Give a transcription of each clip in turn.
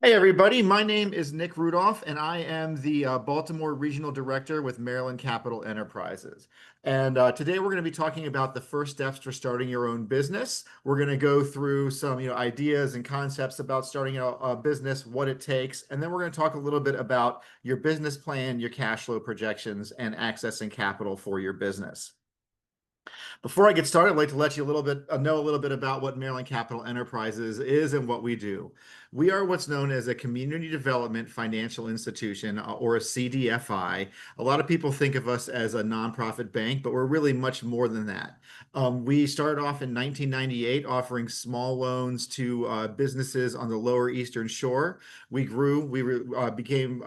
Hey everybody, my name is Nick Rudolph and I am the Baltimore Regional Director with Maryland Capital Enterprises. And today we're going to be talking about the first steps for starting your own business. We're going to go through some, ideas and concepts about starting a business, what it takes, and then we're going to talk a little bit about your business plan, your cash flow projections, and accessing capital for your business. Before I get started, I'd like to let you know a little bit about what Maryland Capital Enterprises is and what we do. We are what's known as a community development financial institution, or a CDFI. A lot of people think of us as a nonprofit bank, but we're really much more than that. We started off in 1998 offering small loans to businesses on the Lower Eastern Shore. We grew,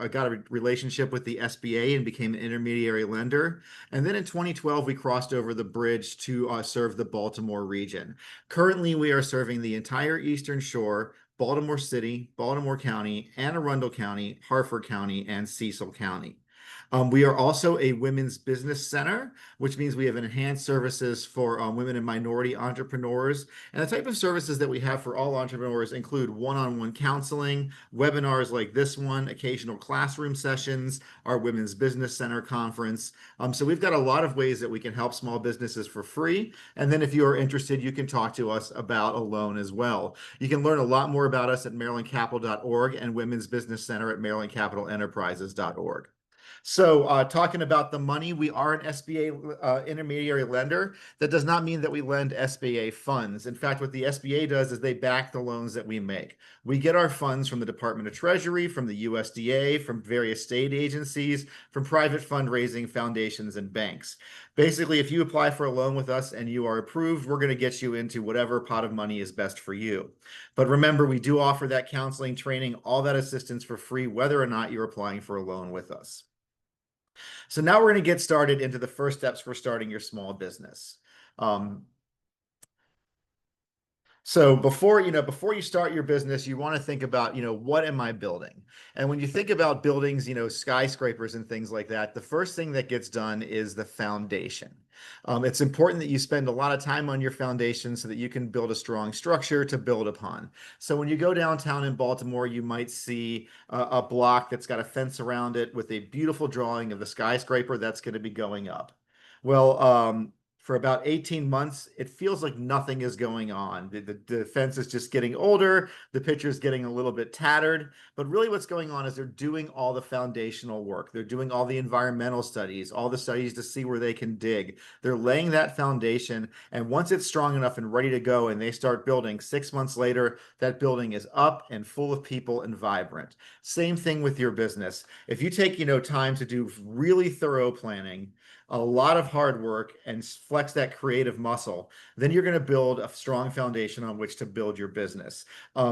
got a relationship with the SBA and became an intermediary lender. And then in 2012, we crossed over the bridge to serve the Baltimore region. Currently, we are serving the entire Eastern Shore, Baltimore City, Baltimore County, Anne Arundel County, Harford County, and Cecil County. We are also a women's business center, which means we have enhanced services for women and minority entrepreneurs. And the type of services that we have for all entrepreneurs include one-on-one counseling, webinars like this one, occasional classroom sessions, our Women's Business Center conference. So we've got a lot of ways that we can help small businesses for free. And then if you are interested, you can talk to us about a loan as well. You can learn a lot more about us at marylandcapital.org and Women's Business Center at marylandcapitalenterprises.org. So, talking about the money, we are an SBA intermediary lender. That does not mean that we lend SBA funds. In fact, what the SBA does is they back the loans that we make. We get our funds from the Department of Treasury, from the USDA, from various state agencies, from private fundraising foundations and banks. Basically, if you apply for a loan with us and you are approved, we're going to get you into whatever pot of money is best for you. But remember, we do offer that counseling, training, all that assistance for free, whether or not you're applying for a loan with us. So now we're going to get started into the first steps for starting your small business. Um, so before you start your business, you want to think about, what am I building? And when you think about buildings, skyscrapers and things like that, the first thing that gets done is the foundation. It's important that you spend a lot of time on your foundation so that you can build a strong structure to build upon. So when you go downtown in Baltimore, you might see a block that's got a fence around it with a beautiful drawing of the skyscraper that's going to be going up. Well, for about 18 months, it feels like nothing is going on. The fence is just getting older, the picture is getting a little bit tattered, but really what's going on is they're doing all the foundational work. They're doing all the environmental studies, all the studies to see where they can dig. They're laying that foundation, and once it's strong enough and ready to go and they start building, 6 months later, that building is up and full of people and vibrant. Same thing with your business. If you take, time to do really thorough planning, a lot of hard work and flex that creative muscle, then you're going to build a strong foundation on which to build your business.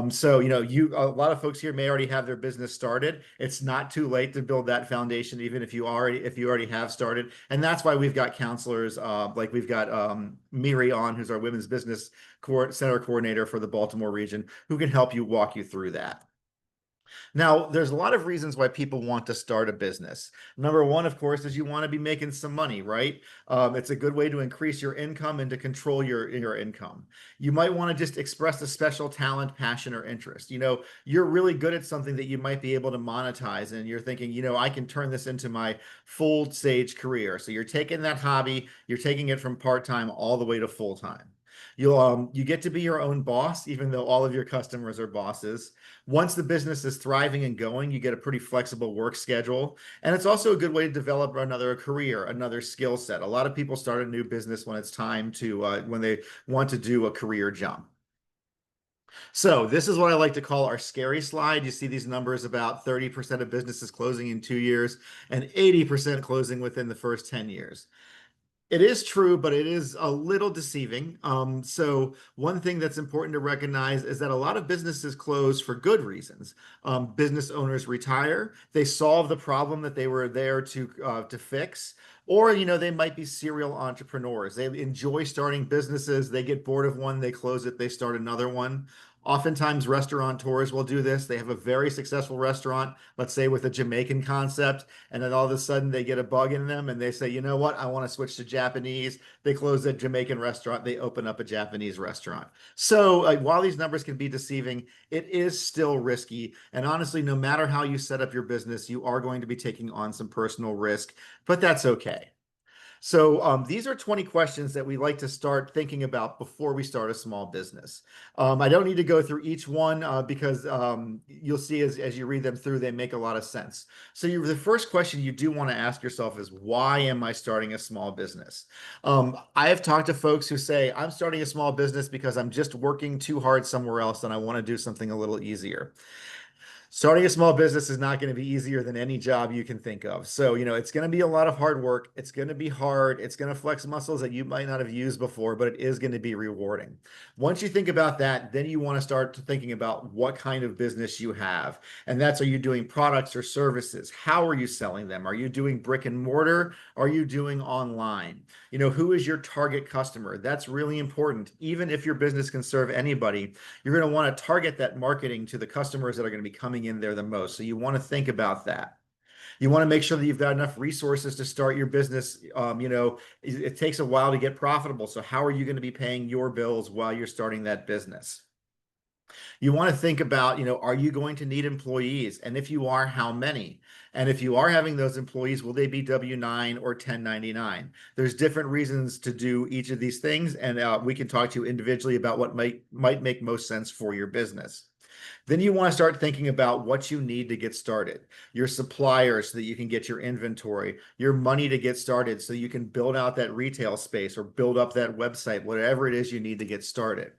So, a lot of folks here may already have their business started. It's not too late to build that foundation, even if you already have started. And that's why we've got counselors, like we've got Miri on, who's our Women's Business Center coordinator for the Baltimore region, who can help you walk you through that. Now, there's a lot of reasons why people want to start a business. Number one, of course, is you want to be making some money, right? It's a good way to increase your income and to control your income. You might want to just express a special talent, passion, or interest. You're really good at something that you might be able to monetize, and you're thinking, I can turn this into my full stage career. So you're taking that hobby, you're taking it from part-time all the way to full-time. You get to be your own boss, even though all of your customers are bosses. Once the business is thriving and going, you get a pretty flexible work schedule. And it's also a good way to develop another career, another skill set. A lot of people start a new business when it's time to, when they want to do a career jump. So this is what I like to call our scary slide. You see these numbers, about 30% of businesses closing in 2 years and 80% closing within the first 10 years. It is true, but it is a little deceiving. So one thing that's important to recognize is that a lot of businesses close for good reasons. Business owners retire, they solve the problem that they were there to fix, or they might be serial entrepreneurs. They enjoy starting businesses. They get bored of one, they close it, they start another one. Oftentimes, restaurateurs will do this. They have a very successful restaurant, let's say with a Jamaican concept, and then all of a sudden they get a bug in them and they say, you know what, I want to switch to Japanese. They close that Jamaican restaurant, they open up a Japanese restaurant. So while these numbers can be deceiving, it is still risky. And honestly, no matter how you set up your business, you are going to be taking on some personal risk, but that's okay. So these are 20 questions that we like to start thinking about before we start a small business. I don't need to go through each one because you'll see as you read them through, they make a lot of sense. So the first question you do want to ask yourself is, why am I starting a small business? I have talked to folks who say, I'm starting a small business because I'm just working too hard somewhere else and I want to do something a little easier. Starting a small business is not going to be easier than any job you can think of. So, it's going to be a lot of hard work. It's going to be hard. It's going to flex muscles that you might not have used before, but it is going to be rewarding. Once you think about that, then you want to start thinking about what kind of business you have. And that's, are you doing products or services? How are you selling them? Are you doing brick and mortar? Are you doing online? Who is your target customer? That's really important. Even if your business can serve anybody, you're going to want to target that marketing to the customers that are going to be coming in there the most. So you want to think about that. You want to make sure that you've got enough resources to start your business. It takes a while to get profitable. So how are you going to be paying your bills while you're starting that business? You want to think about, are you going to need employees? And if you are, how many? And if you are having those employees, will they be W-9 or 1099? There's different reasons to do each of these things, and we can talk to you individually about what might make most sense for your business. Then you want to start thinking about what you need to get started. Your suppliers so that you can get your inventory, your money to get started so you can build out that retail space or build up that website, whatever it is you need to get started.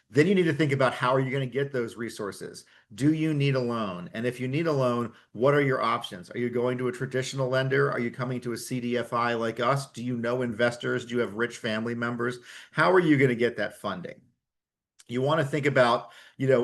Then you need to think about, how are you going to get those resources? Do you need a loan? And if you need a loan, what are your options? Are you going to a traditional lender? Are you coming to a CDFI like us? Do you know investors? Do you have rich family members? How are you going to get that funding? You want to think about,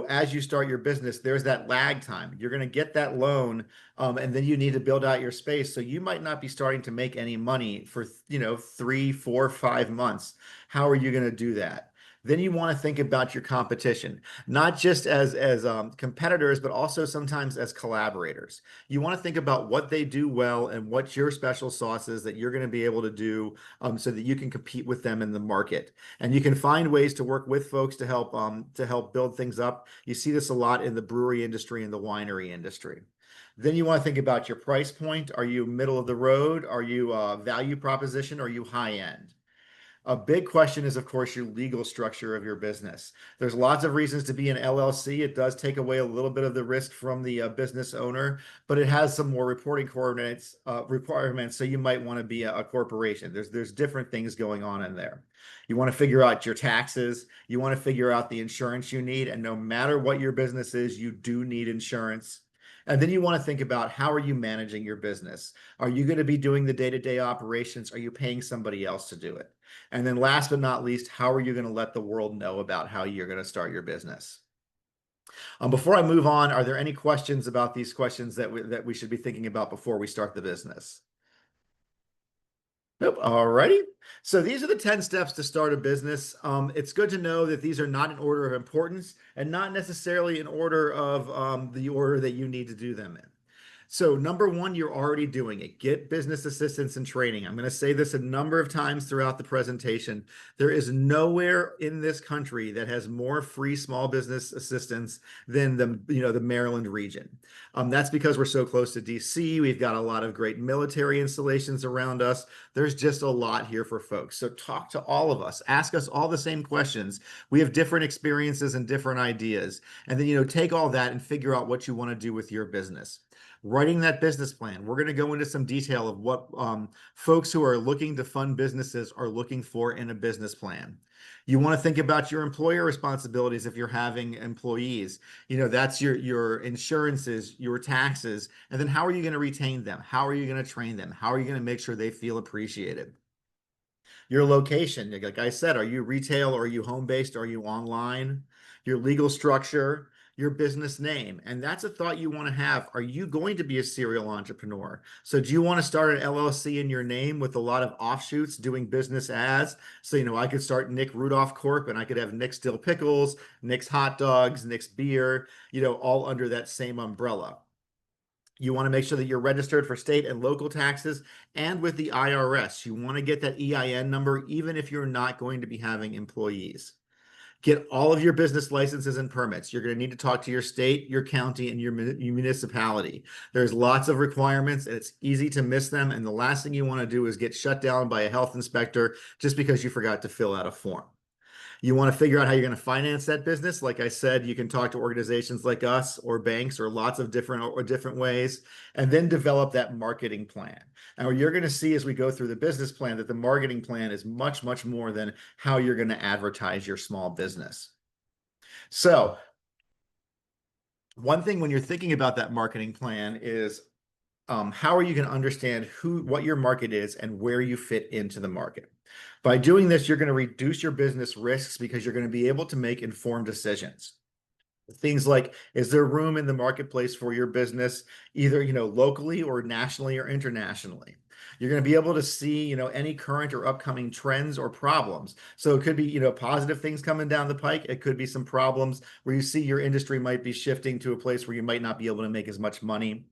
as you start your business, there's that lag time. You're going to get that loan, and then you need to build out your space. So you might not be starting to make any money for, 3, 4, 5 months. How are you going to do that? Then you want to think about your competition, not just as competitors, but also sometimes as collaborators. You want to think about what they do well and what your special sauce is that you're going to be able to do, so that you can compete with them in the market. And you can find ways to work with folks to help build things up. You see this a lot in the brewery industry and the winery industry. Then you want to think about your price point. Are you middle of the road? Are you value proposition? Are you high end? A big question is, of course, your legal structure of your business. There's lots of reasons to be an LLC. It does take away a little bit of the risk from the business owner, but it has some more reporting requirements. So you might want to be a corporation. There's different things going on in there. You want to figure out your taxes. You want to figure out the insurance you need. And no matter what your business is, you do need insurance. And then you want to think about, how are you managing your business? Are you going to be doing the day-to-day operations? Are you paying somebody else to do it? And then last but not least, how are you going to let the world know about how you're going to start your business? Before I move on, are there any questions about these questions that we should be thinking about before we start the business? Nope. All righty. So these are the 10 steps to start a business. It's good to know that these are not in order of importance and not necessarily in order of the order that you need to do them in. So number one, you're already doing it. Get business assistance and training. I'm going to say this a number of times throughout the presentation. There is nowhere in this country that has more free small business assistance than the Maryland region. That's because we're so close to DC. We've got a lot of great military installations around us. There's just a lot here for folks. So talk to all of us. Ask us all the same questions. We have different experiences and different ideas. And then, take all that and figure out what you want to do with your business. Writing that business plan. We're going to go into some detail of what folks who are looking to fund businesses are looking for in a business plan. You want to think about your employer responsibilities if you're having employees. That's your insurances, your taxes, and then how are you going to retain them? How are you going to train them? How are you going to make sure they feel appreciated? Your location, like I said, are you retail or are you home-based? Are you online? Your legal structure. your business name. And that's a thought you want to have. Are you going to be a serial entrepreneur? So do you want to start an LLC in your name with a lot of offshoots doing business as? So, I could start Nick Rudolph Corp. And I could have Nick's Dill Pickles, Nick's Hot Dogs, Nick's Beer, all under that same umbrella. You want to make sure that you're registered for state and local taxes and with the IRS. You want to get that EIN number, even if you're not going to be having employees. Get all of your business licenses and permits. You're going to need to talk to your state, your county, and your municipality. There's lots of requirements, and it's easy to miss them. And the last thing you want to do is get shut down by a health inspector just because you forgot to fill out a form. You want to figure out how you're going to finance that business. Like I said, you can talk to organizations like us or banks or lots of different ways, and then develop that marketing plan. Now, you're going to see as we go through the business plan that the marketing plan is much, much more than how you're going to advertise your small business. So one thing when you're thinking about that marketing plan is how are you going to understand what your market is and where you fit into the market? By doing this, you're going to reduce your business risks because you're going to be able to make informed decisions. Things like, is there room in the marketplace for your business, either, locally or nationally or internationally? You're going to be able to see, any current or upcoming trends or problems. So it could be, positive things coming down the pike. It could be some problems where you see your industry might be shifting to a place where you might not be able to make as much money.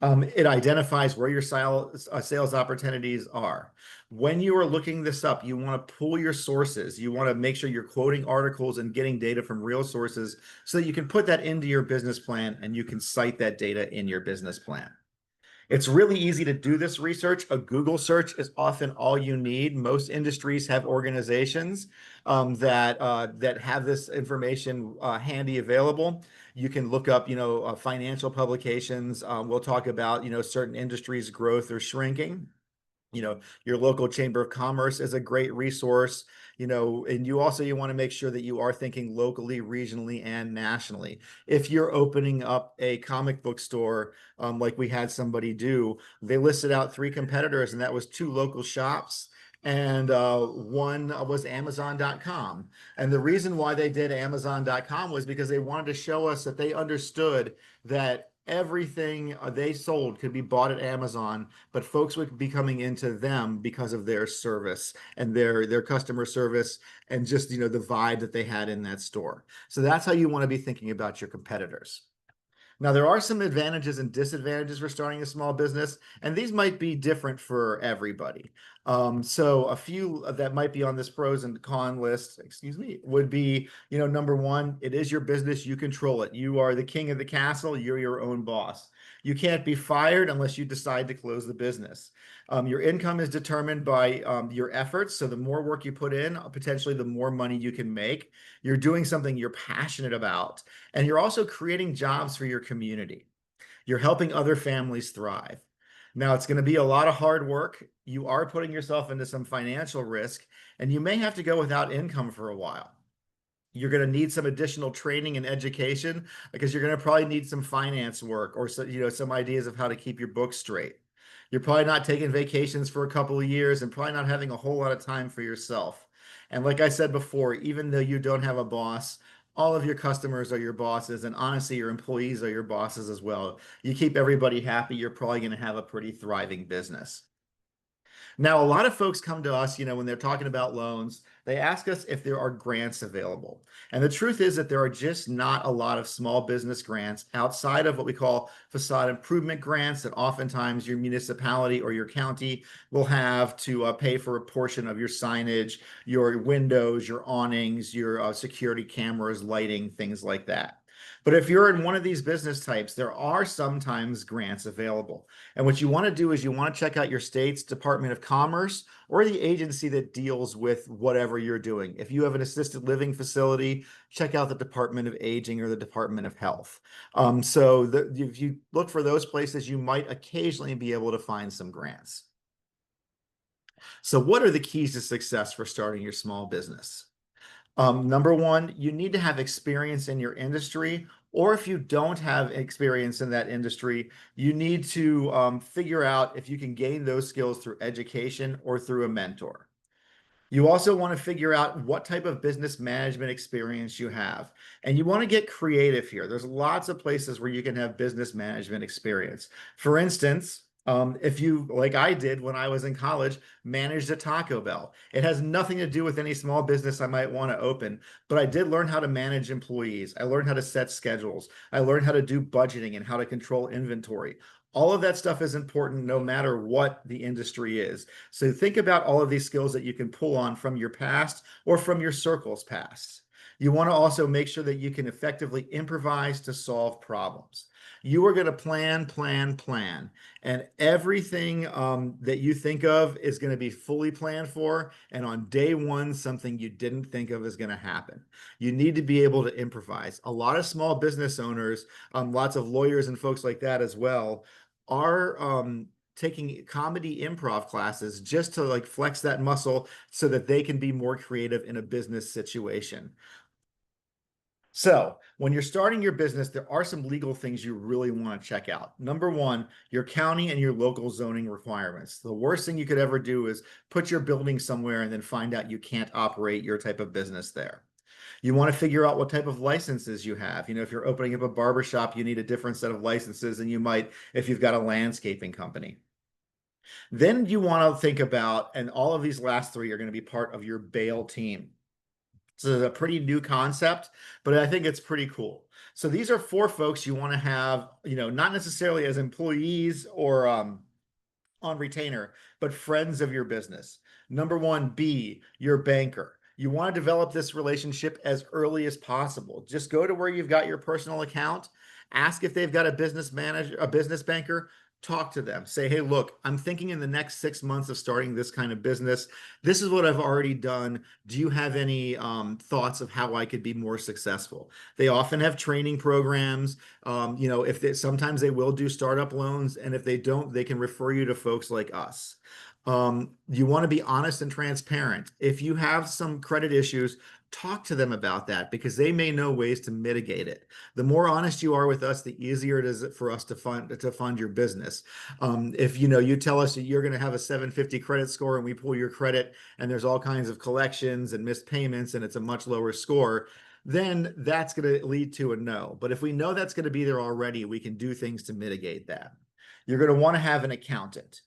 It identifies where your sales opportunities are. When you are looking this up, you want to pull your sources. You want to make sure you're quoting articles and getting data from real sources so that you can put that into your business plan and you can cite that data in your business plan. It's really easy to do this research. A Google search is often all you need. Most industries have organizations that have this information handy available. You can look up, financial publications. We'll talk about, certain industries' growth or shrinking. Your local chamber of commerce is a great resource, and you want to make sure that you are thinking locally, regionally, and nationally. If you're opening up a comic book store, like we had somebody do, they listed out 3 competitors, and that was 2 local shops. And one was Amazon.com. And the reason why they did Amazon.com was because they wanted to show us that they understood that everything they sold could be bought at Amazon, but folks would be coming into them because of their service and their customer service and just, the vibe that they had in that store. So that's how you want to be thinking about your competitors. Now, there are some advantages and disadvantages for starting a small business, and these might be different for everybody. So a few that might be on this pros and con list, would be, number one, it is your business. You control it. You are the king of the castle. You're your own boss. You can't be fired unless you decide to close the business. Your income is determined by your efforts. So the more work you put in, potentially the more money you can make. You're doing something you're passionate about, and you're also creating jobs for your community. You're helping other families thrive. Now, it's going to be a lot of hard work. You are putting yourself into some financial risk, and you may have to go without income for a while. You're going to need some additional training and education because you're going to probably need some finance work or some ideas of how to keep your books straight. You're probably not taking vacations for a couple of years and probably not having a whole lot of time for yourself. And like I said before, even though you don't have a boss, all of your customers are your bosses, and honestly, your employees are your bosses as well. You keep everybody happy, you're probably going to have a pretty thriving business. Now, a lot of folks come to us, when they're talking about loans, they ask us if there are grants available. And the truth is that there are just not a lot of small business grants outside of what we call facade improvement grants that oftentimes your municipality or your county will have to pay for a portion of your signage, your windows, your awnings, your security cameras, lighting, things like that. But if you're in one of these business types, there are sometimes grants available. And what you want to do is you want to check out your state's Department of Commerce or the agency that deals with whatever you're doing. If you have an assisted living facility, check out the Department of Aging or the Department of Health. If you look for those places, you might occasionally be able to find some grants. So what are the keys to success for starting your small business? Number one, you need to have experience in your industry, or if you don't have experience in that industry, you need to figure out if you can gain those skills through education or through a mentor. You also want to figure out what type of business management experience you have. And you want to get creative here. There's lots of places where you can have business management experience. For instance, if you, like I did when I was in college, managed a Taco Bell. It has nothing to do with any small business I might want to open, but I did learn how to manage employees. I learned how to set schedules. I learned how to do budgeting and how to control inventory. All of that stuff is important no matter what the industry is. So think about all of these skills that you can pull on from your past or from your circle's past. You want to also make sure that you can effectively improvise to solve problems. You are going to plan, plan, plan, and everything that you think of is going to be fully planned for. And on day one, something you didn't think of is going to happen. You need to be able to improvise. A lot of small business owners, lots of lawyers and folks like that as well, are taking comedy improv classes just to like flex that muscle so that they can be more creative in a business situation. So, when you're starting your business, there are some legal things you really want to check out. Number one, your county and your local zoning requirements. The worst thing you could ever do is put your building somewhere and then find out you can't operate your type of business there. You want to figure out what type of licenses you have. You know, if you're opening up a barber shop, you need a different set of licenses than you might if you've got a landscaping company. Then you want to think about, and all of these last three are going to be part of your bail team. So it's a pretty new concept, but I think it's pretty cool. So these are four folks you want to have, you know, not necessarily as employees or on retainer, but friends of your business. Number one, B, your banker. You want to develop this relationship as early as possible. Just go to where you've got your personal account, ask if they've got a business manager, a business banker, talk to them. Say, hey, look, I'm thinking in the next 6 months of starting this kind of business. This is what I've already done. Do you have any thoughts of how I could be more successful? They often have training programs. You know, if they, sometimes they will do startup loans, and if they don't, they can refer you to folks like us. You want to be honest and transparent. If you have some credit issues, talk to them about that because they may know ways to mitigate it. The more honest you are with us, the easier it is for us to fund your business. If you know you tell us that you're going to have a 750 credit score and we pull your credit and there's all kinds of collections and missed payments and it's a much lower score, then that's going to lead to a no. But if we know that's going to be there already, we can do things to mitigate that. You're going to want to have an accountant.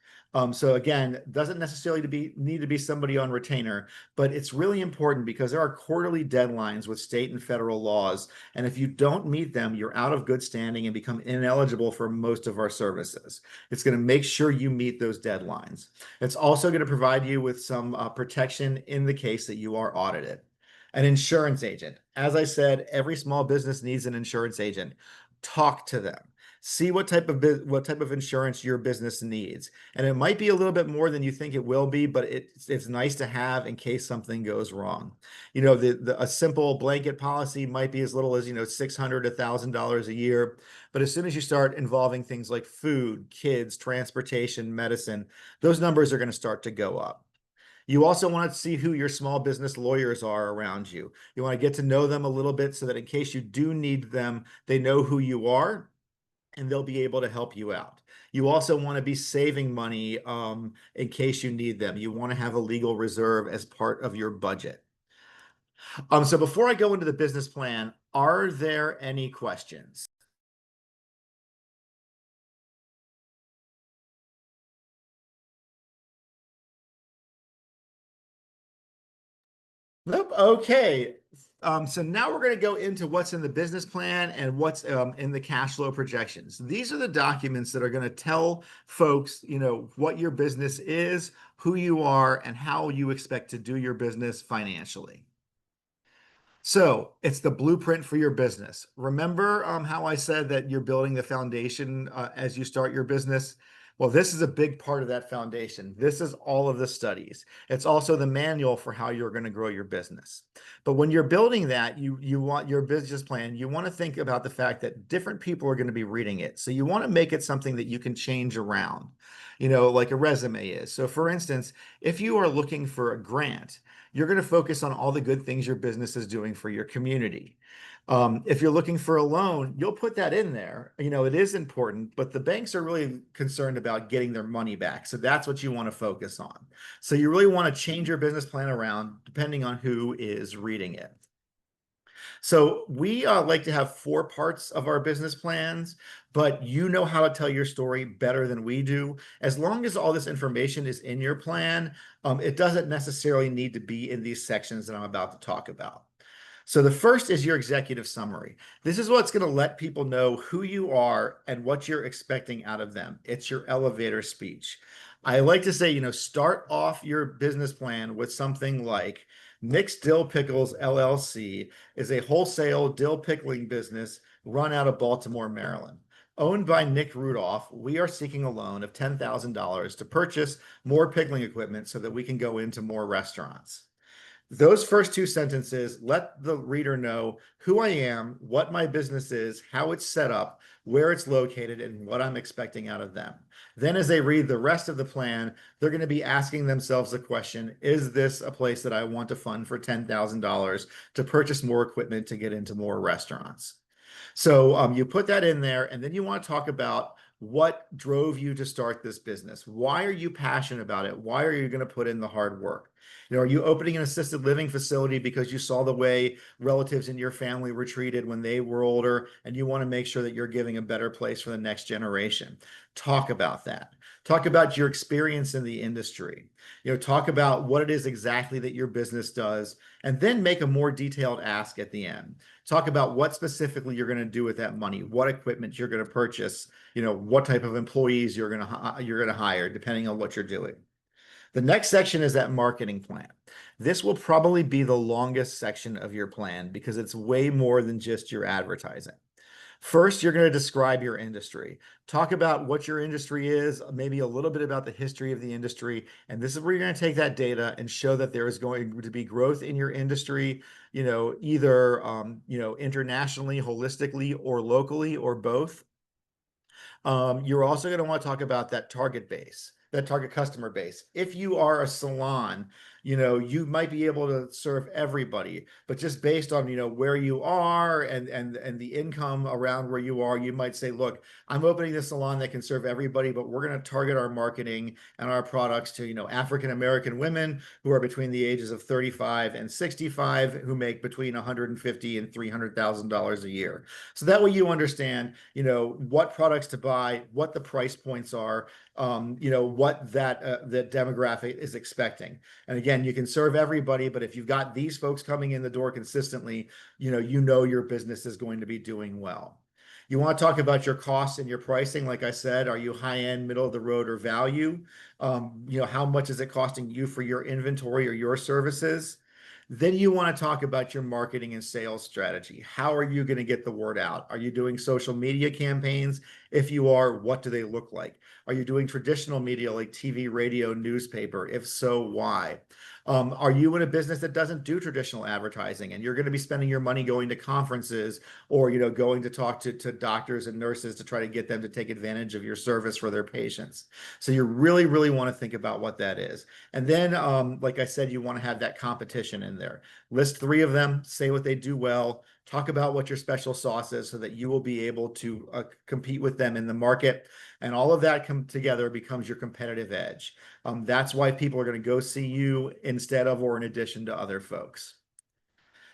So again, doesn't necessarily need to be somebody on retainer, but it's really important because there are quarterly deadlines with state and federal laws. And if you don't meet them, you're out of good standing and become ineligible for most of our services. It's going to make sure you meet those deadlines. It's also going to provide you with some protection in the case that you are audited. An insurance agent. As I said, every small business needs an insurance agent. Talk to them. See what type of insurance your business needs. And it might be a little bit more than you think it will be, but it's nice to have in case something goes wrong. You know, a simple blanket policy might be as little as, you know, $600 to $1,000 a year. But as soon as you start involving things like food, kids, transportation, medicine, those numbers are going to start to go up. You also want to see who your small business lawyers are around you. You want to get to know them a little bit so that in case you do need them, they know who you are and they'll be able to help you out. You also want to be saving money in case you need them. You want to have a legal reserve as part of your budget. So before I go into the business plan, are there any questions? Nope. Okay. So now we're going to go into what's in the business plan and what's in the cash flow projections. These are the documents that are going to tell folks, you know, what your business is, who you are, and how you expect to do your business financially. So it's the blueprint for your business. Remember how I said that you're building the foundation as you start your business? Well, this is a big part of that foundation. This is all of the studies. It's also the manual for how you're going to grow your business. But when you're building that, you want your business plan, you want to think about the fact that different people are going to be reading it. So you want to make it something that you can change around, you know, like a resume is. So for instance, if you are looking for a grant, you're going to focus on all the good things your business is doing for your community. If you're looking for a loan, you'll put that in there. It is important, but the banks are really concerned about getting their money back. So that's what you want to focus on. So you really want to change your business plan around depending on who is reading it. So we like to have 4 parts of our business plans, but you know how to tell your story better than we do. As long as all this information is in your plan, it doesn't necessarily need to be in these sections that I'm about to talk about. So the first is your executive summary. This is what's going to let people know who you are and what you're expecting out of them. It's your elevator speech. I like to say, start off your business plan with something like Nick's Dill Pickles LLC is a wholesale dill pickling business run out of Baltimore, Maryland. Owned by Nick Rudolph, we are seeking a loan of $10,000 to purchase more pickling equipment so that we can go into more restaurants. Those first 2 sentences let the reader know who I am, what my business is, how it's set up, where it's located, and what I'm expecting out of them. Then as they read the rest of the plan, they're going to be asking themselves the question, is this a place that I want to fund for $10,000 to purchase more equipment to get into more restaurants? So you put that in there, and then you want to talk about what drove you to start this business. Why are you passionate about it? Why are you going to put in the hard work? Are you opening an assisted living facility because you saw the way relatives in your family were treated when they were older, and you want to make sure that you're giving a better place for the next generation? Talk about that. Talk about your experience in the industry. Talk about what it is exactly that your business does, and then make a more detailed ask at the end. Talk about what specifically you're going to do with that money, what equipment you're going to purchase, what type of employees you're going to hire, depending on what you're doing. The next section is that marketing plan. This will probably be the longest section of your plan because it's way more than just your advertising. First, you're going to describe your industry. Talk about what your industry is, maybe a little bit about the history of the industry. And this is where you're going to take that data and show that there is going to be growth in your industry, either, internationally, holistically, or locally, or both. You're also going to want to talk about that target base, that target customer base. If you are a salon, you might be able to serve everybody, but just based on, where you are and the income around where you are, you might say, look, I'm opening this salon that can serve everybody, but we're going to target our marketing and our products to, African-American women who are between the ages of 35 and 65, who make between $150,000 and $300,000 a year. So that way you understand, what products to buy, what the price points are, what that demographic is expecting. And again, you can serve everybody, but if you've got these folks coming in the door consistently, your business is going to be doing well. You want to talk about your costs and your pricing. Like I said, are you high end, middle of the road, or value? How much is it costing you for your inventory or your services? Then you want to talk about your marketing and sales strategy. How are you going to get the word out? Are you doing social media campaigns? If you are, what do they look like? Are you doing traditional media like TV, radio, newspaper? If so, why? Are you in a business that doesn't do traditional advertising and you're going to be spending your money going to conferences or, going to talk to doctors and nurses to try to get them to take advantage of your service for their patients? So you really, really want to think about what that is. And then, like I said, you want to have that competition in there. List 3 of them, say what they do well, talk about what your special sauce is so that you will be able to compete with them in the market. And all of that come together becomes your competitive edge. That's why people are going to go see you instead of or in addition to other folks.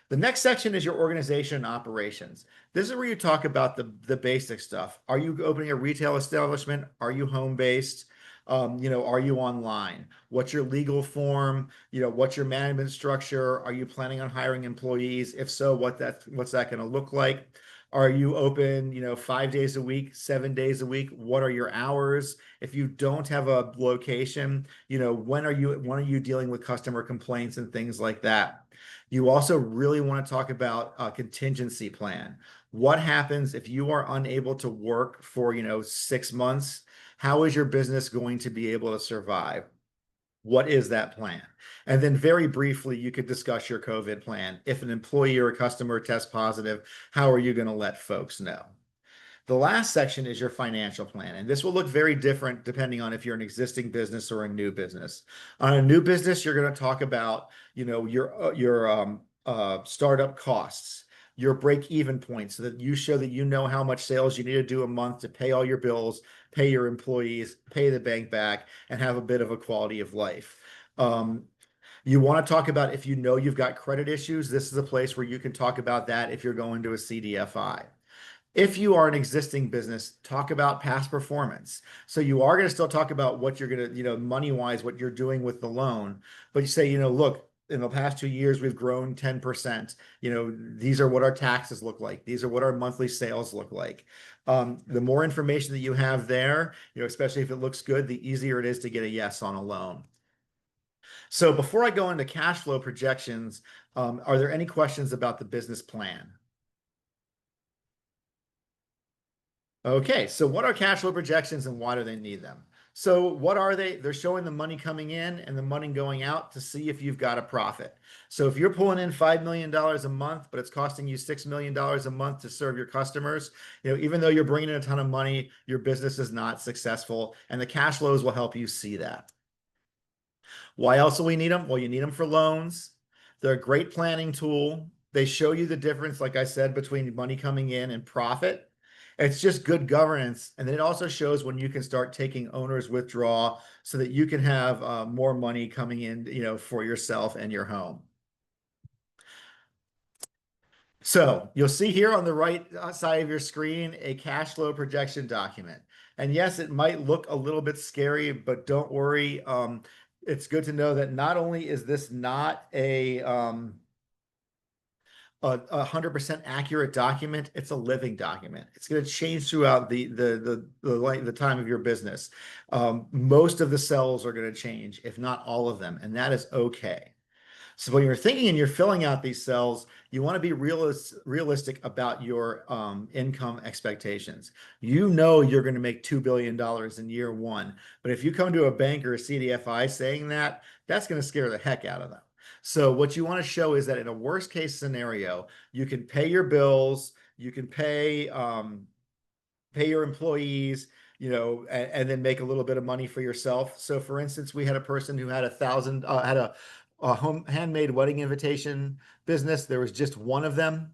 The next section is your organization and operations. This is where you talk about the basic stuff. Are you opening a retail establishment? Are you home-based? Are you online? What's your legal form? What's your management structure? Are you planning on hiring employees? If so, what's that going to look like? Are you open, 5 days a week, 7 days a week? What are your hours? If you don't have a location, when are you dealing with customer complaints and things like that? You also really want to talk about a contingency plan. What happens if you are unable to work for, 6 months? How is your business going to be able to survive? What is that plan? And then very briefly, you could discuss your COVID plan. If an employee or a customer tests positive, how are you going to let folks know? The last section is your financial plan, and this will look very different depending on if you're an existing business or a new business. On a new business, you're going to talk about, your startup costs, your break-even point, so that you show that you know how much sales you need to do a month to pay all your bills, pay your employees, pay the bank back, and have a bit of a quality of life. You want to talk about if you know you've got credit issues, this is a place where you can talk about that if you're going to a CDFI. If you are an existing business, talk about past performance. So you are going to still talk about what you're going to, money-wise, what you're doing with the loan. But you say, look, in the past 2 years, we've grown 10%. These are what our taxes look like. These are what our monthly sales look like. The more information that you have there, especially if it looks good, the easier it is to get a yes on a loan. So before I go into cash flow projections, are there any questions about the business plan? Okay, so what are cash flow projections and why do they need them? So what are they? They're showing the money coming in and the money going out to see if you've got a profit. So if you're pulling in $5 million a month, but it's costing you $6 million a month to serve your customers, even though you're bringing in a ton of money, your business is not successful, and the cash flows will help you see that. Why else do we need them? Well, you need them for loans. They're a great planning tool. They show you the difference, like I said, between money coming in and profit. It's just good governance. And then it also shows when you can start taking owner's withdrawal so that you can have more money coming in, for yourself and your home. So you'll see here on the right side of your screen, a cash flow projection document. And yes, it might look a little bit scary, but don't worry. It's good to know that not only is this not a 100% accurate document, it's a living document. It's going to change throughout the time of your business. Most of the cells are going to change, if not all of them, and that is okay. So when you're thinking and you're filling out these cells, you want to be realistic about your income expectations. You're going to make $2 billion in year one, but if you come to a bank or a CDFI saying that, that's going to scare the heck out of them. So what you want to show is that in a worst case scenario, you can pay your bills, you can pay your employees, and then make a little bit of money for yourself. So for instance, we had a person who had a home handmade wedding invitation business. There was just one of them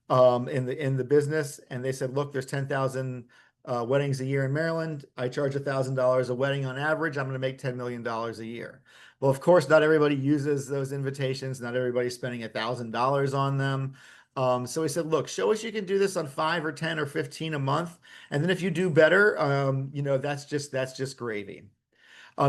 in the business, and they said, look, there's 10,000 weddings a year in Maryland. I charge $1,000 a wedding on average. I'm going to make $10 million a year. Well, of course, not everybody uses those invitations. Not everybody's spending $1,000 on them. So we said, look, show us you can do this on 5 or 10 or 15 a month. And then if you do better, that's just gravy.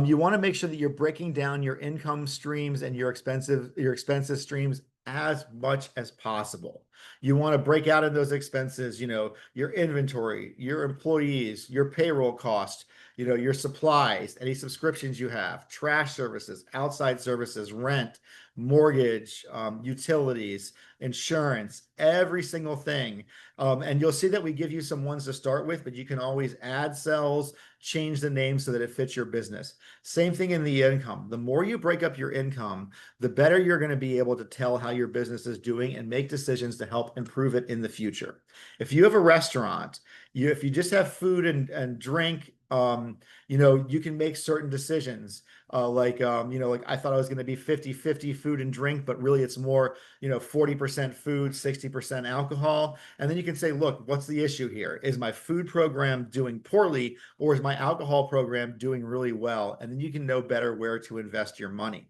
You want to make sure that you're breaking down your income streams and your expenses streams as much as possible. You want to break out in those expenses, your inventory, your employees, your payroll cost, your supplies, any subscriptions you have, trash services, outside services, rent, mortgage, utilities, insurance, every single thing. And you'll see that we give you some ones to start with, but you can always add cells, change the name so that it fits your business. Same thing in the income. The more you break up your income, the better you're going to be able to tell how your business is doing and make decisions to help improve it in the future. If you have a restaurant, if you just have food and drink, you can make certain decisions. Like I thought I was going to be 50-50 food and drink, but really it's more, 40% food, 60% alcohol. And then you can say, look, what's the issue here? Is my food program doing poorly, or is my alcohol program doing really well? And then you can know better where to invest your money.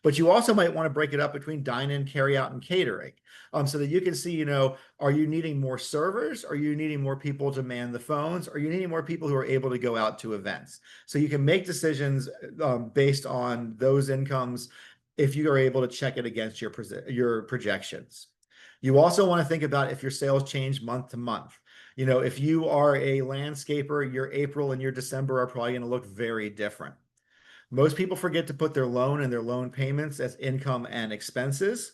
But you also might want to break it up between dine-in, carry-out, and catering, so that you can see, are you needing more servers? Are you needing more people to man the phones? Are you needing more people who are able to go out to events? So you can make decisions based on those incomes if you are able to check it against your projections. You also want to think about if your sales change month to month. If you are a landscaper, your April and your December are probably going to look very different. Most people forget to put their loan and their loan payments as income and expenses.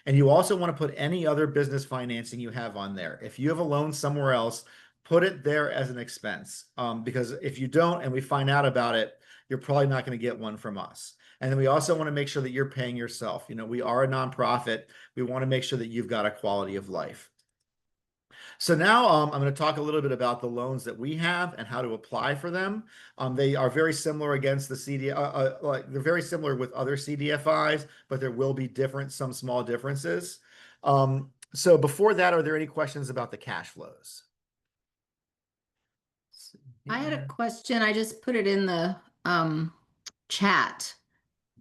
And you also want to put any other business financing you have on there. If you have a loan somewhere else, put it there as an expense. Because if you don't and we find out about it, you're probably not going to get one from us. And then we also want to make sure that you're paying yourself. We are a nonprofit. We want to make sure that you've got a quality of life. So now I'm going to talk a little bit about the loans that we have and how to apply for them. They are very similar against the CD, like they're very similar with other CDFIs, but there will be some small differences. So before that, are there any questions about the cash flows? I had a question. I just put it in the chat.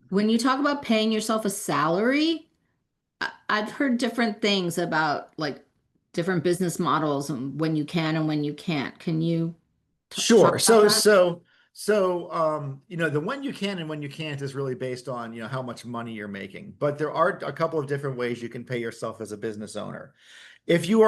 When you talk about paying yourself a salary, I've heard different things about like different business models and when you can and when you can't. Can you talk Sure. about that? The when you can and when you can't is really based on, how much money you're making. But there are a couple of different ways you can pay yourself as a business owner. If you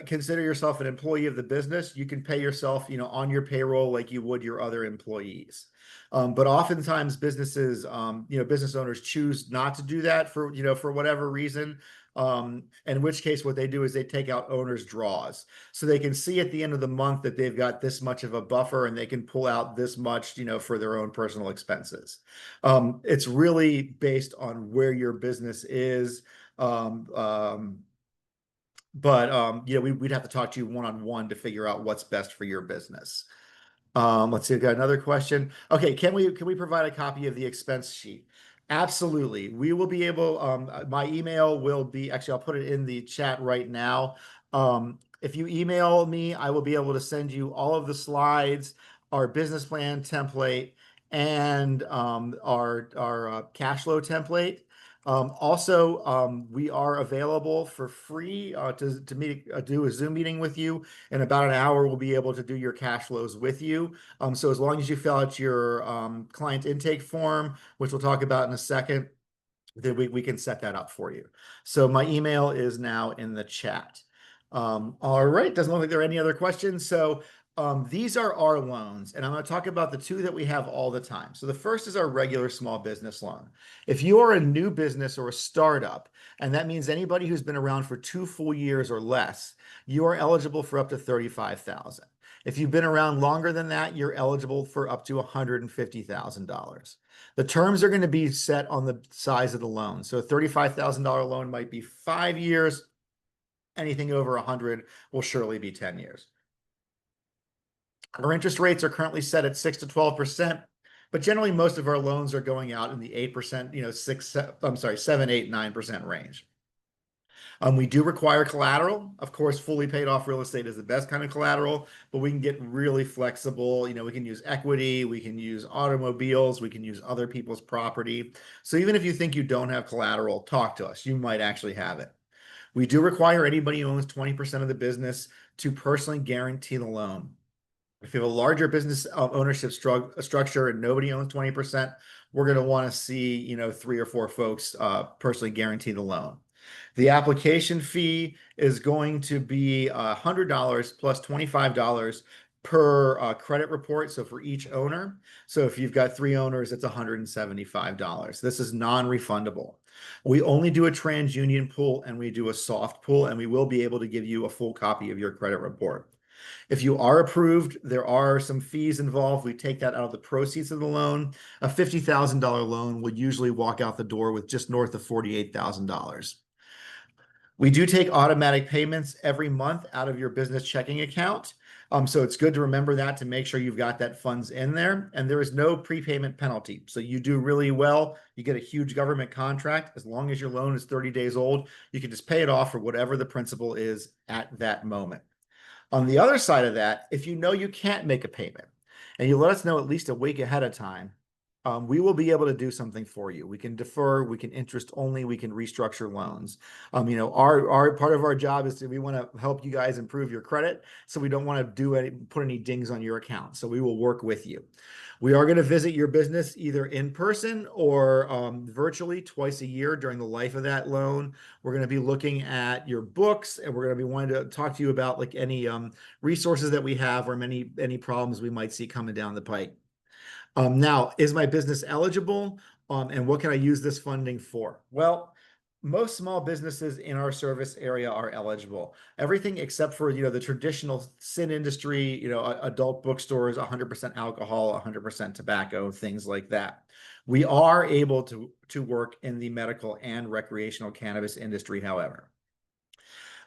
consider yourself an employee of the business, you can pay yourself, on your payroll like you would your other employees. But oftentimes business owners choose not to do that for whatever reason. In which case what they do is they take out owner's draws. So they can see at the end of the month that they've got this much of a buffer and they can pull out this much, for their own personal expenses. It's really based on where your business is. We'd have to talk to you one-on-one to figure out what's best for your business. Let's see, I've got another question. Okay, can we provide a copy of the expense sheet? Absolutely. We will be able, my email will be, actually, I'll put it in the chat right now. If you email me, I will be able to send you all of the slides, our business plan template, and our cash flow template. Also, we are available for free to do a Zoom meeting with you. In about an hour, we'll be able to do your cash flows with you. So as long as you fill out your client intake form, which we'll talk about in a second, then we can set that up for you. So my email is now in the chat. All right, doesn't look like there are any other questions. So these are our loans, and I'm going to talk about the two that we have all the time. So the first is our regular small business loan. If you are a new business or a startup, and that means anybody who's been around for 2 full years or less, you are eligible for up to $35,000. If you've been around longer than that, you're eligible for up to $150,000. The terms are going to be set on the size of the loan. So a $35,000 loan might be 5 years. Anything over 100 will surely be 10 years. Our interest rates are currently set at 6 to 12%, but generally most of our loans are going out in the 8%, 7, 8, 9% range. We do require collateral. Of course, fully paid off real estate is the best kind of collateral, but we can get really flexible. We can use equity, we can use automobiles, we can use other people's property. So even if you think you don't have collateral, talk to us. You might actually have it. We do require anybody who owns 20% of the business to personally guarantee the loan. If you have a larger business ownership structure and nobody owns 20%, we're going to want to see, 3 or 4 folks personally guarantee the loan. The application fee is going to be $100 plus $25 per credit report. So for each owner. So if you've got 3 owners, it's $175. This is non-refundable. We only do a TransUnion pull and we do a soft pull, and we will be able to give you a full copy of your credit report. If you are approved, there are some fees involved. We take that out of the proceeds of the loan. A $50,000 loan would usually walk out the door with just north of $48,000. We do take automatic payments every month out of your business checking account. So it's good to remember that to make sure you've got that funds in there, and there is no prepayment penalty. So you do really well, you get a huge government contract. As long as your loan is 30 days old, you can just pay it off for whatever the principal is at that moment. On the other side of that, if you know you can't make a payment and you let us know at least a week ahead of time, we will be able to do something for you. We can defer, we can interest only, we can restructure loans. Our part of our job is we want to help you guys improve your credit, so we don't want to put any dings on your account. So we will work with you. We are going to visit your business either in person or virtually twice a year during the life of that loan. We're going to be looking at your books, and we're going to be wanting to talk to you about like any resources that we have or any problems we might see coming down the pike. Now, is my business eligible? And what can I use this funding for? Well, most small businesses in our service area are eligible. Everything except for, the traditional sin industry, adult bookstores, 100% alcohol, 100% tobacco, things like that. We are able to work in the medical and recreational cannabis industry, however.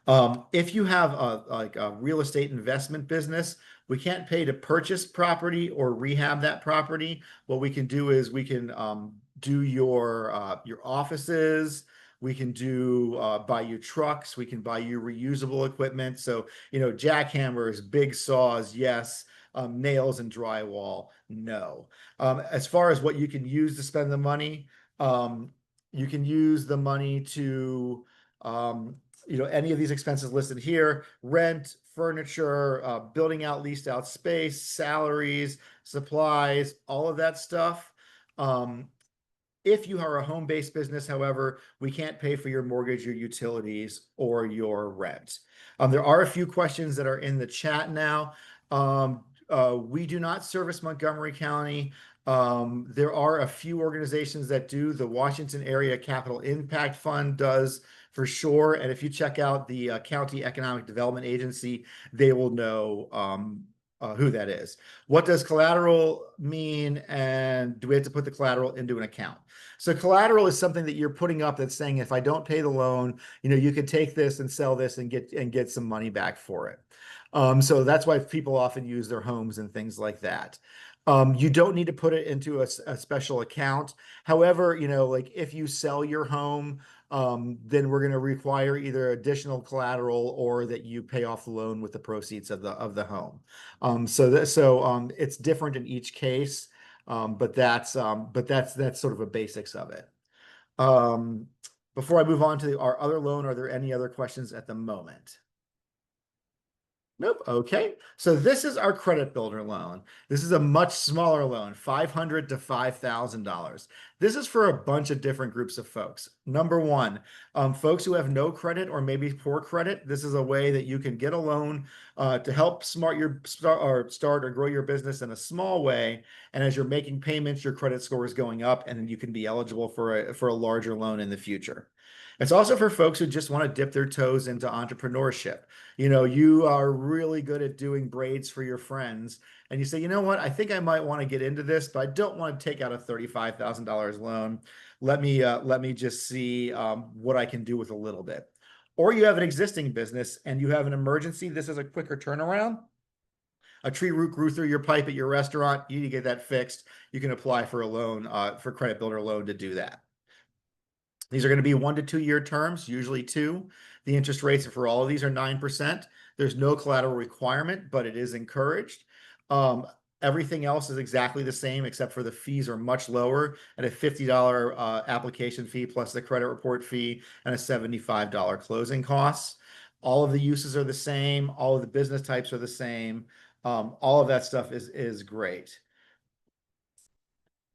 If you have a real estate investment business, we can't pay to purchase property or rehab that property. What we can do is we can do your offices. We can do buy you trucks. We can buy you reusable equipment. So, jackhammers, big saws, yes. Nails and drywall, no. As far as what you can use to spend the money, you can use the money to any of these expenses listed here: rent, furniture, building out leased out space, salaries, supplies, all of that stuff. If you are a home-based business, however, we can't pay for your mortgage, your utilities, or your rent. There are a few questions that are in the chat now. We do not service Montgomery County. There are a few organizations that do. The Washington Area Capital Impact Fund does, for sure. And if you check out the County Economic Development Agency, they will know who that is. What does collateral mean? And do we have to put the collateral into an account? So collateral is something that you're putting up that's saying, if I don't pay the loan, you can take this and sell this and get some money back for it. So that's why people often use their homes and things like that. You don't need to put it into a special account. However, like if you sell your home, then we're going to require either additional collateral or that you pay off the loan with the proceeds of the home. So it's different in each case, but that's sort of a basics of it. Before I move on to our other loan, are there any other questions at the moment? Nope. Okay. So this is our credit builder loan. This is a much smaller loan, $500 to $5,000. This is for a bunch of different groups of folks. Number one, folks who have no credit or maybe poor credit. This is a way that you can get a loan to help start or grow your business in a small way. And as you're making payments, your credit score is going up, and then you can be eligible for a larger loan in the future. It's also for folks who just want to dip their toes into entrepreneurship. You are really good at doing braids for your friends, and you say, you know what, I think I might want to get into this, but I don't want to take out a $35,000 loan. Let me just see what I can do with a little bit. Or you have an existing business and you have an emergency. This is a quicker turnaround. A tree root grew through your pipe at your restaurant. You need to get that fixed. You can apply for a loan, for credit builder loan, to do that. These are going to be 1 to 2 year terms, usually 2. The interest rates for all of these are 9%. There's no collateral requirement, but it is encouraged. Everything else is exactly the same, except for the fees are much lower at a $50 application fee plus the credit report fee and a $75 closing costs. All of the uses are the same. All of the business types are the same. All of that stuff is great.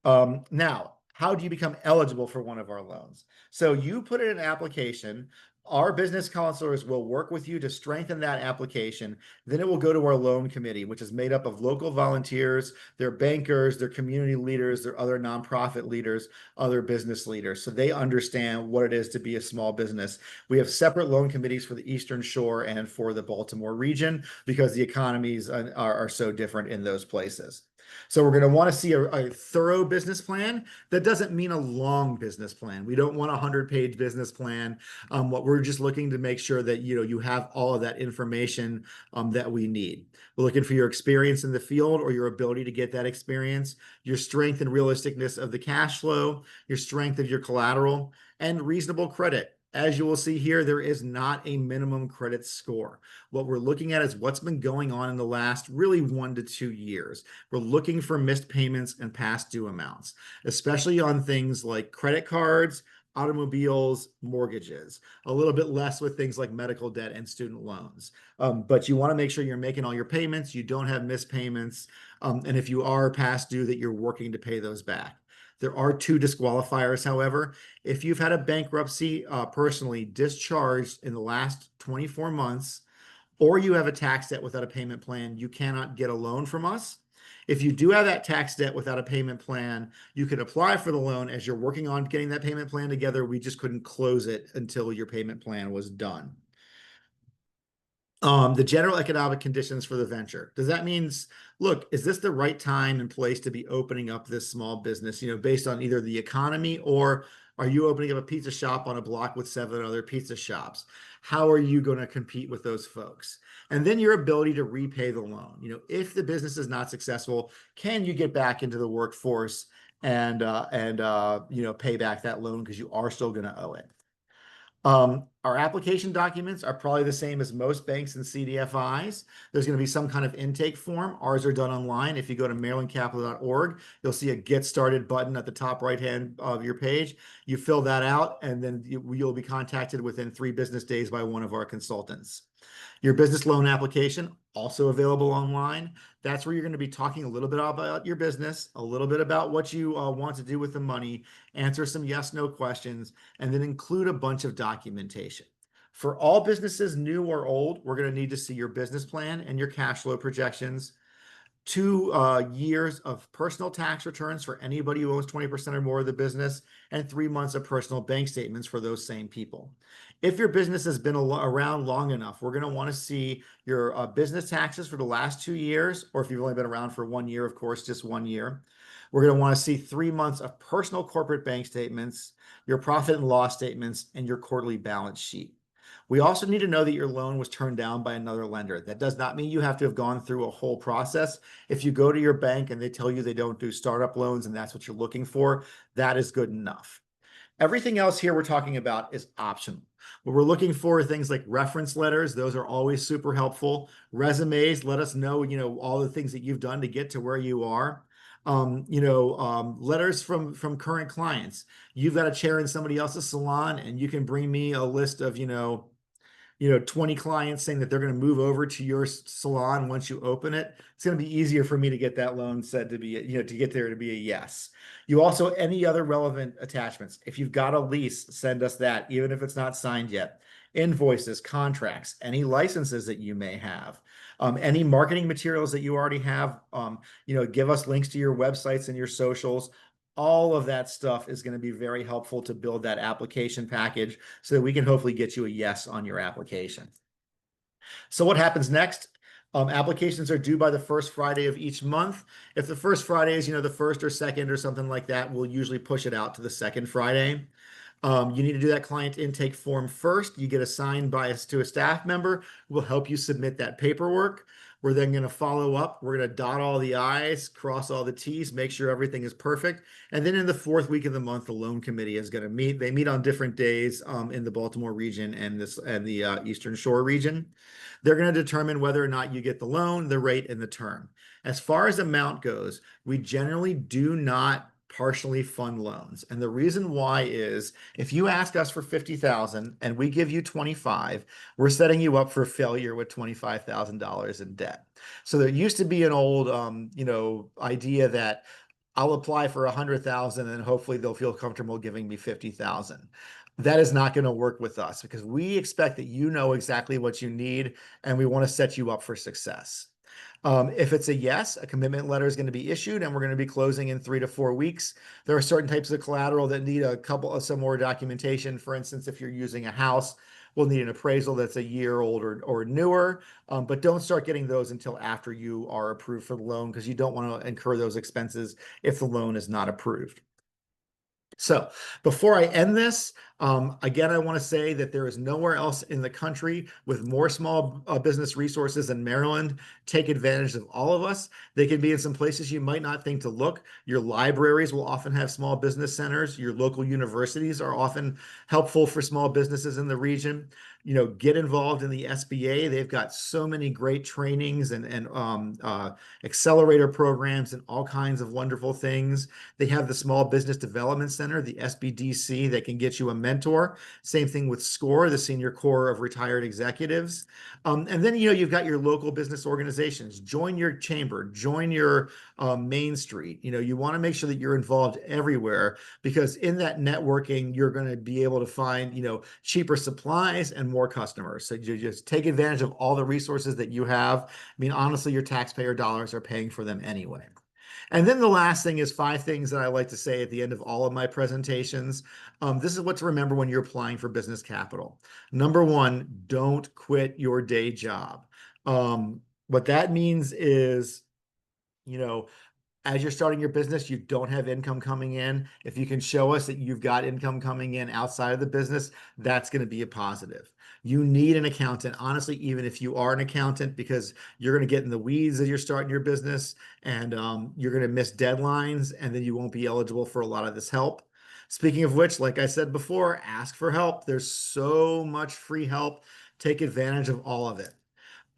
Now, how do you become eligible for one of our loans? So you put in an application. Our business counselors will work with you to strengthen that application. Then it will go to our loan committee, which is made up of local volunteers, their bankers, their community leaders, their other nonprofit leaders, other business leaders. So they understand what it is to be a small business. We have separate loan committees for the Eastern Shore and for the Baltimore region because the economies are so different in those places. So we're going to want to see a thorough business plan. That doesn't mean a long business plan. We don't want a 100-page business plan. What we're just looking to make sure that you have all of that information that we need. We're looking for your experience in the field or your ability to get that experience, your strength and realisticness of the cash flow, your strength of your collateral, and reasonable credit. As you will see here, there is not a minimum credit score. What we're looking at is what's been going on in the last really 1 to 2 years. We're looking for missed payments and past due amounts, especially on things like credit cards, automobiles, mortgages, a little bit less with things like medical debt and student loans. But you want to make sure you're making all your payments, you don't have missed payments, and if you are past due, that you're working to pay those back. There are 2 disqualifiers, however. If you've had a bankruptcy personally discharged in the last 24 months, or you have a tax debt without a payment plan, you cannot get a loan from us. If you do have that tax debt without a payment plan, you could apply for the loan as you're working on getting that payment plan together. We just couldn't close it until your payment plan was done. The general economic conditions for the venture. Does that mean, look, is this the right time and place to be opening up this small business, based on either the economy or Are you opening up a pizza shop on a block with 7 other pizza shops? How are you going to compete with those folks? And then your ability to repay the loan. If the business is not successful, can you get back into the workforce and pay back that loan because you are still going to owe it? Our application documents are probably the same as most banks and CDFIs. There's going to be some kind of intake form. Ours are done online. If you go to marylandcapital.org, you'll see a Get Started button at the top right hand of your page. You fill that out, and then you'll be contacted within 3 business days by one of our consultants. Your business loan application, also available online. That's where you're going to be talking a little bit about your business, a little bit about what you want to do with the money, answer some yes/no questions, and then include a bunch of documentation. For all businesses, new or old, we're going to need to see your business plan and your cash flow projections, 2 years of personal tax returns for anybody who owns 20% or more of the business, and 3 months of personal bank statements for those same people. If your business has been around long enough, we're going to want to see your business taxes for the last 2 years, or if you've only been around for 1 year, of course, just 1 year. We're going to want to see 3 months of personal corporate bank statements, your profit and loss statements, and your quarterly balance sheet. We also need to know that your loan was turned down by another lender. That does not mean you have to have gone through a whole process. If you go to your bank and they tell you they don't do startup loans and that's what you're looking for, that is good enough. Everything else here we're talking about is optional. What we're looking for are things like reference letters. Those are always super helpful. Resumes, let us know, all the things that you've done to get to where you are. Letters from current clients. You've got a chair in somebody else's salon, and you can bring me a list of 20 clients saying that they're going to move over to your salon once you open it. It's going to be easier for me to get that loan said to be, to get there to be a yes. You also, any other relevant attachments. If you've got a lease, send us that, even if it's not signed yet. Invoices, contracts, any licenses that you may have, any marketing materials that you already have, give us links to your websites and your socials. All of that stuff is going to be very helpful to build that application package so that we can hopefully get you a yes on your application. So what happens next? Applications are due by the first Friday of each month. If the first Friday is, the first or second or something like that, we'll usually push it out to the second Friday. You need to do that client intake form first. You get assigned to a staff member who will help you submit that paperwork. We're then going to follow up. We're going to dot all the I's, cross all the T's, make sure everything is perfect. And then in the 4th week of the month, the loan committee is going to meet. They meet on different days in the Baltimore region and the Eastern Shore region. They're going to determine whether or not you get the loan, the rate, and the term. As far as amount goes, we generally do not partially fund loans. And the reason why is if you ask us for $50,000 and we give you 25, we're setting you up for failure with $25,000 in debt. So there used to be an old, idea that I'll apply for 100,000 and hopefully they'll feel comfortable giving me 50,000. That is not going to work with us because we expect that you know exactly what you need and we want to set you up for success. If it's a yes, a commitment letter is going to be issued and we're going to be closing in 3 to 4 weeks. There are certain types of collateral that need some more documentation. For instance, if you're using a house, we'll need an appraisal that's a year old or newer, but don't start getting those until after you are approved for the loan because you don't want to incur those expenses if the loan is not approved. So before I end this, again, I want to say that there is nowhere else in the country with more small business resources than Maryland. Take advantage of all of us. They can be in some places you might not think to look. Your libraries will often have small business centers. Your local universities are often helpful for small businesses in the region. Get involved in the SBA. They've got so many great trainings and accelerator programs and all kinds of wonderful things. They have the Small Business Development Center, the SBDC, that can get you a mentor. Same thing with SCORE, the Senior Corps of Retired Executives. And then, you've got your local business organizations. Join your chamber, join your Main Street. You want to make sure that you're involved everywhere because in that networking, you're going to be able to find, cheaper supplies and more customers. So you just take advantage of all the resources that you have. Honestly, your taxpayer dollars are paying for them anyway. And then the last thing is 5 things that I like to say at the end of all of my presentations. This is what to remember when you're applying for business capital. Number 1, don't quit your day job. What that means is, as you're starting your business, you don't have income coming in. If you can show us that you've got income coming in outside of the business, that's going to be a positive. You need an accountant, honestly, even if you are an accountant, because you're going to get in the weeds as you're starting your business, and you're going to miss deadlines, and then you won't be eligible for a lot of this help. Speaking of which, like I said before, ask for help. There's so much free help. Take advantage of all of it.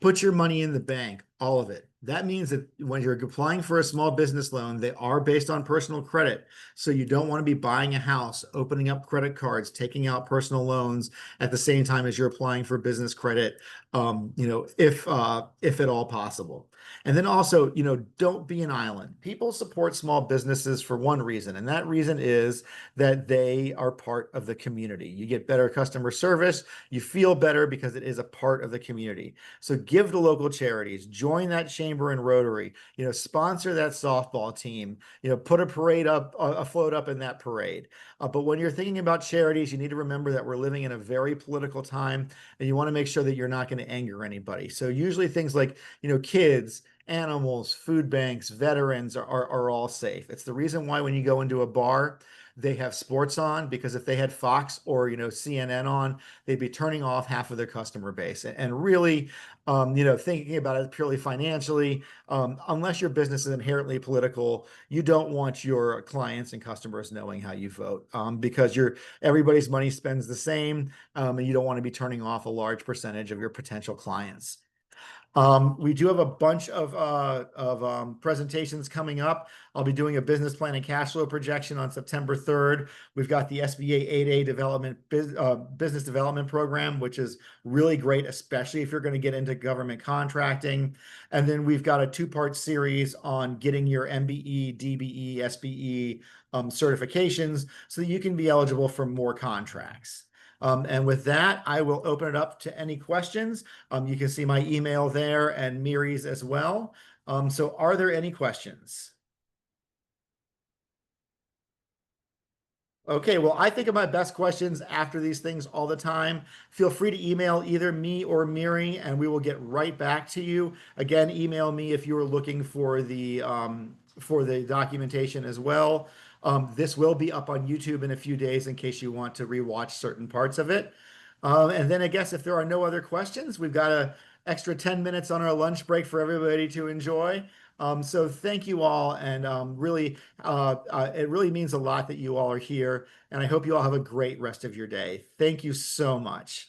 Put your money in the bank, all of it. That means that when you're applying for a small business loan, they are based on personal credit. So you don't want to be buying a house, opening up credit cards, taking out personal loans at the same time as you're applying for business credit, if at all possible. And then also, don't be an island. People support small businesses for one reason, and that reason is that they are part of the community. You get better customer service, you feel better because it is a part of the community. So give to local charities, join that chamber and Rotary, sponsor that softball team, put a parade up, a float up in that parade. But when you're thinking about charities, you need to remember that we're living in a very political time, and you want to make sure that you're not going to anger anybody. So usually things like, kids, animals, food banks, veterans are all safe. It's the reason why when you go into a bar, they have sports on, because if they had Fox or CNN on, they'd be turning off half of their customer base. And really, thinking about it purely financially, unless your business is inherently political, you don't want your clients and customers knowing how you vote, because everybody's money spends the same, and you don't want to be turning off a large percentage of your potential clients. We do have a bunch of presentations coming up. I'll be doing a business plan and cash flow projection on September 3rd. We've got the SBA 8A business development program, which is really great, especially if you're going to get into government contracting. And then we've got a two-part series on getting your MBE, DBE, SBE certifications so that you can be eligible for more contracts. And with that, I will open it up to any questions. You can see my email there and Miri's as well. So are there any questions? Okay, well, I think of my best questions after these things all the time. Feel free to email either me or Miri, and we will get right back to you. Again, email me if you are looking for the documentation as well. This will be up on YouTube in a few days in case you want to rewatch certain parts of it. And then I guess if there are no other questions, we've got an extra 10 minutes on our lunch break for everybody to enjoy. So thank you all, and it really means a lot that you all are here, and I hope you all have a great rest of your day. Thank you so much.